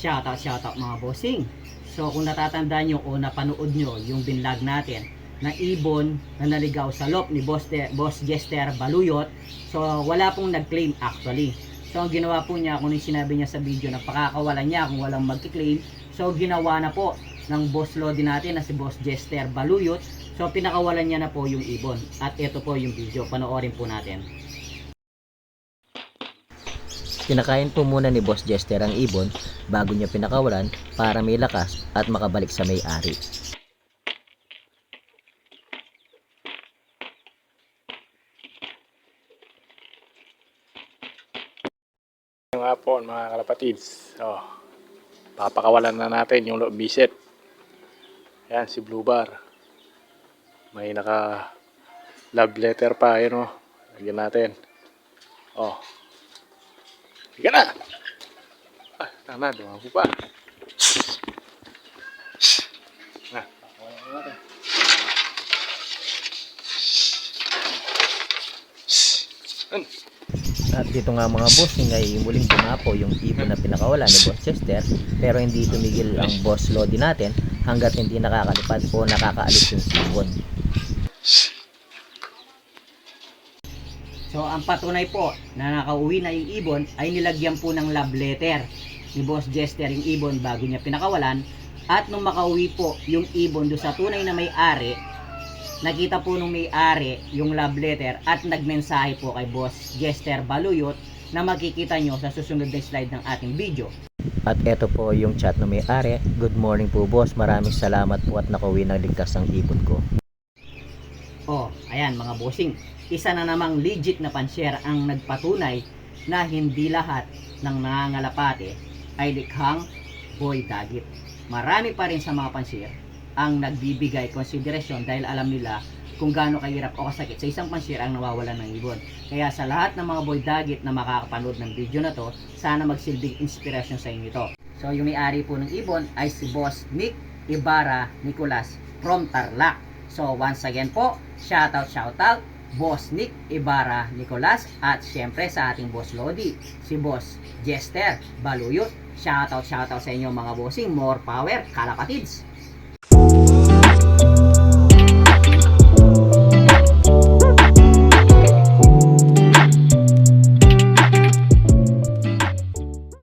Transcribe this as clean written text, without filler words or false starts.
shoutout mga bossing. So kung natatandaan nyo o napanood nyo yung binlog natin na ibon na naligaw sa loob ni Boss Jester Baluyot, so wala pong nag-claim actually. So ang ginawa po niya, kung yung sinabi niya sa video na pakakawalan niya kung walang mag-claim, so ginawa na po ng boss lodi natin na si Boss Jester Baluyot. So pinakawalan niya na po yung ibon. At ito po yung video, panoorin po natin. Pinakain po muna ni Boss Jester ang ibon bago niya pinakawalan para may lakas at makabalik sa may-ari. Ngayong hapon mga kalapatids, papakawalan na natin yung loob bisit. Ayan si Blue Bar, may naka love letter pa, yun lagyan natin. Sige na. Tama, dumago pa. Na, pakawalan na natin. At dito nga mga bossing ay muling dumapo yung ibon na pinakawalan ni Boss Chester, pero hindi tumigil ang boss lodi natin hanggat hindi nakakalipad o nakakaalis yung ibon. So ang patunay po na nakauwi na yung ibon ay nilagyan po ng love letter ni Boss Jester yung ibon bago niya pinakawalan. At nung makauwi po yung ibon do sa tunay na may-ari, nakita po nung may-ari yung love letter at nagmensahe po kay Boss Jester Baluyot na makikita nyo sa susunod na slide ng ating video. At eto po yung chat ng may-ari. Good morning po boss, maraming salamat po at nakauwi ng ligtas ang ibon ko. Ayan mga bossing, isa na namang legit na pansyera ang nagpatunay na hindi lahat ng nangangalapate ay likhang boy dagit. Marami pa rin sa mga pansyera ang nagbibigay konsiderasyon dahil alam nila kung gaano kahirap o kasakit sa isang pansyera ang nawawalan ng ibon. Kaya sa lahat ng mga boy dagit na makakapanood ng video na to, sana magsilbing inspirasyon sa inyo ito. So yung may-ari po ng ibon ay si Boss Nick Ibarra Nicolas from Tarlac. So once again po, shoutout Boss Nick Ibarra Nicolas at syempre sa ating Boss Lodi, si Boss Jester Baluyot. Shoutout sa inyo mga bossing, more power kalapatids!